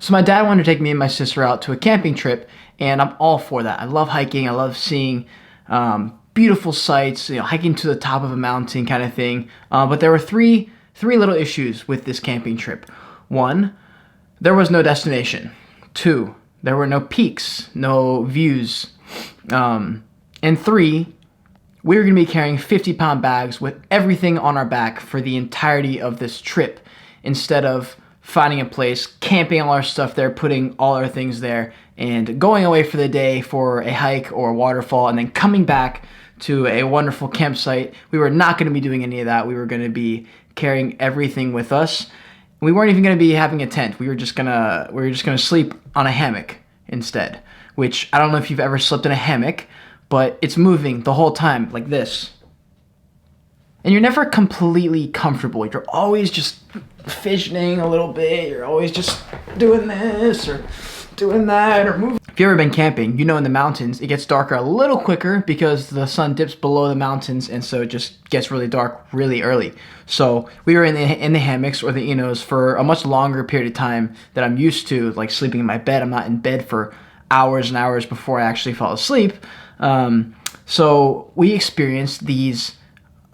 So my dad wanted to take me and my sister out to a camping trip, and I'm all for that. I love hiking. I love seeing beautiful sights, hiking to the top of a mountain kind of thing. But there were three little issues with this camping trip. One, there was no destination. Two, there were no peaks, no views. And three, we were going to be carrying 50-pound bags with everything on our back for the entirety of this trip, instead of finding a place, camping all our stuff there, putting all our things there, and going away for the day for a hike or a waterfall, and then coming back to a wonderful campsite. We were not going to be doing any of that. We were going to be carrying everything with us. We weren't even going to be having a tent. We were just gonna sleep on a hammock instead. Which, I don't know if you've ever slept in a hammock, but it's moving the whole time like this. And you're never completely comfortable. You're always just fidgeting a little bit. You're always just doing this or doing that or moving. If you've ever been camping, you know in the mountains, it gets darker a little quicker because the sun dips below the mountains, and so it just gets really dark really early. So we were in the hammocks or the Enos for a much longer period of time than I'm used to, like sleeping in my bed. I'm not in bed for hours and hours before I actually fall asleep. So we experienced these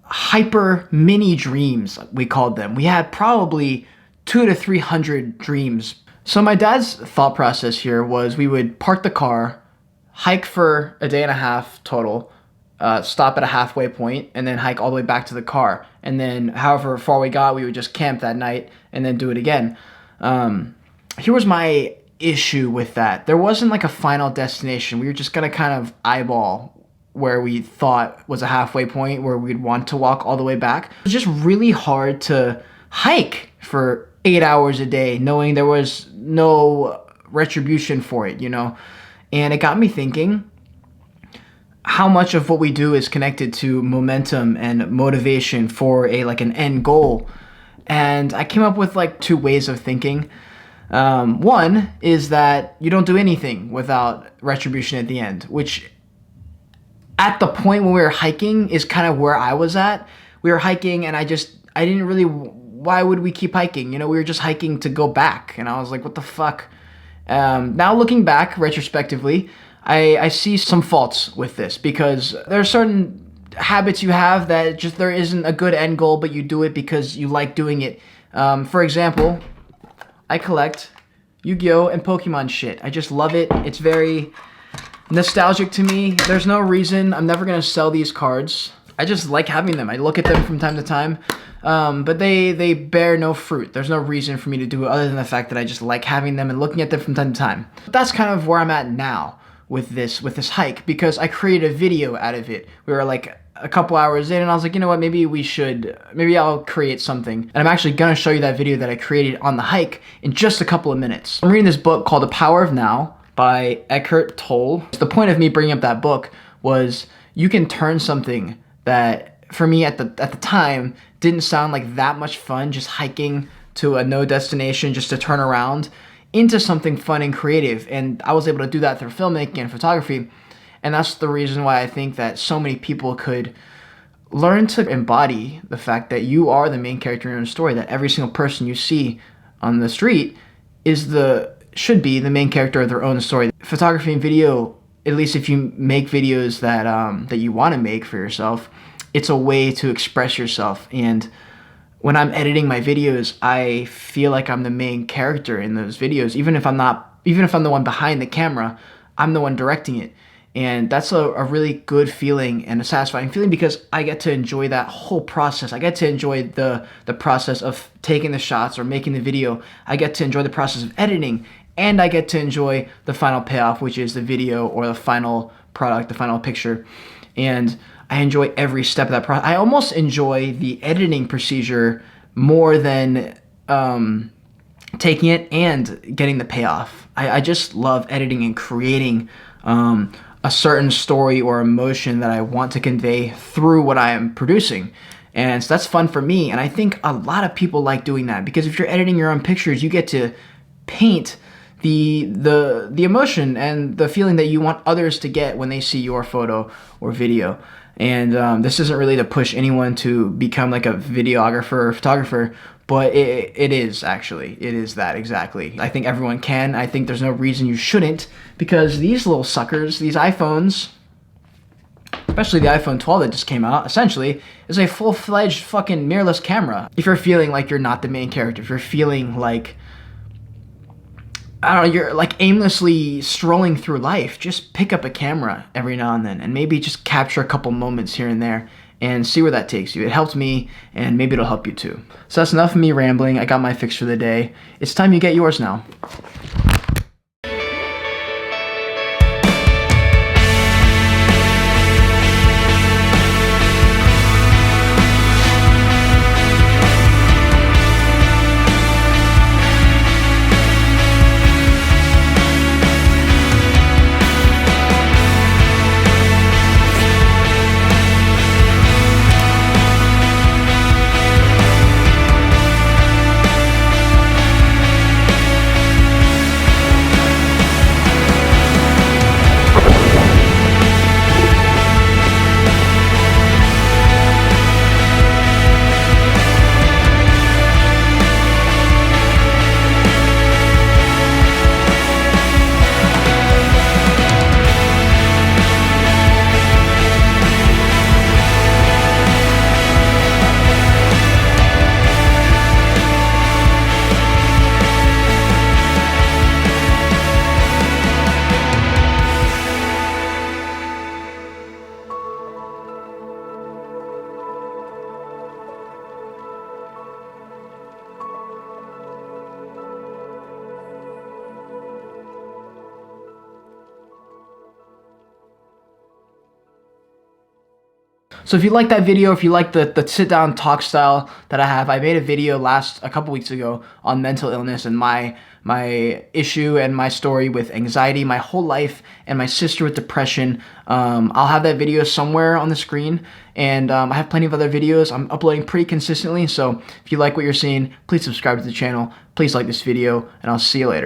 hyper mini dreams, we called them. We had probably 200 to 300 dreams. So my dad's thought process here was we would park the car, hike for a day and a half total, stop at a halfway point, and then hike all the way back to the car. And then however far we got, we would just camp that night and then do it again. Here was my issue with that. There wasn't like a final destination. We were just gonna kind of eyeball where we thought was a halfway point where we'd want to walk all the way back. It was just really hard to hike for 8 hours a day knowing there was no retribution for it, And it got me thinking how much of what we do is connected to momentum and motivation for an end goal. And I came up with two ways of thinking. One is that you don't do anything without retribution at the end, which at the point when we were hiking is kind of where I was at. We were hiking and I didn't really, why would we keep hiking? We were just hiking to go back. And I was like, what the fuck? Now looking back retrospectively, I see some faults with this because there are certain habits you have that just there isn't a good end goal, but you do it because you like doing it. For example, I collect Yu-Gi-Oh! And Pokemon shit. I just love it. It's very nostalgic to me. There's no reason. I'm never going to sell these cards. I just like having them. I look at them from time to time, but they bear no fruit. There's no reason for me to do it other than the fact that I just like having them and looking at them from time to time. But that's kind of where I'm at now with this hike, because I created a video out of it. We were like a couple hours in and I was like, you know what, maybe I'll create something. And I'm actually gonna show you that video that I created on the hike in just a couple of minutes. I'm reading this book called The Power of Now by Eckhart Tolle. The point of me bringing up that book was you can turn something that for me at the time didn't sound like that much fun, just hiking to a no destination just to turn around, into something fun and creative. And I was able to do that through filmmaking and photography. And that's the reason why I think that so many people could learn to embody the fact that you are the main character in your own story, that every single person you see on the street should be the main character of their own story. Photography and video, at least if you make videos that you want to make for yourself, it's a way to express yourself. And when I'm editing my videos, I feel like I'm the main character in those videos. Even if I'm the one behind the camera, I'm the one directing it. And that's a really good feeling and a satisfying feeling because I get to enjoy that whole process. I get to enjoy the process of taking the shots or making the video. I get to enjoy the process of editing, and I get to enjoy the final payoff, which is the video or the final product, the final picture. And I enjoy every step of that process. I almost enjoy the editing procedure more than taking it and getting the payoff. I just love editing and creating a certain story or emotion that I want to convey through what I am producing. And so that's fun for me. And I think a lot of people like doing that because if you're editing your own pictures, you get to paint the emotion and the feeling that you want others to get when they see your photo or video. And this isn't really to push anyone to become like a videographer or photographer, but it is actually. It is that exactly. I think everyone can. I think there's no reason you shouldn't, because these little suckers, these iPhones, especially the iPhone 12 that just came out, essentially is a full-fledged fucking mirrorless camera. If you're feeling like you're not the main character, if you're feeling like, I don't know, you're like aimlessly strolling through life, just pick up a camera every now and then and maybe just capture a couple moments here and there and see where that takes you. It helped me, and maybe it'll help you too. So that's enough of me rambling. I got my fix for the day. It's time you get yours now. So if you like that video, if you like the sit down talk style that I have, I made a video a couple weeks ago on mental illness and my issue and my story with anxiety, my whole life, and my sister with depression. I'll have that video somewhere on the screen, and I have plenty of other videos. I'm uploading pretty consistently, so if you like what you're seeing, please subscribe to the channel, please like this video, and I'll see you later.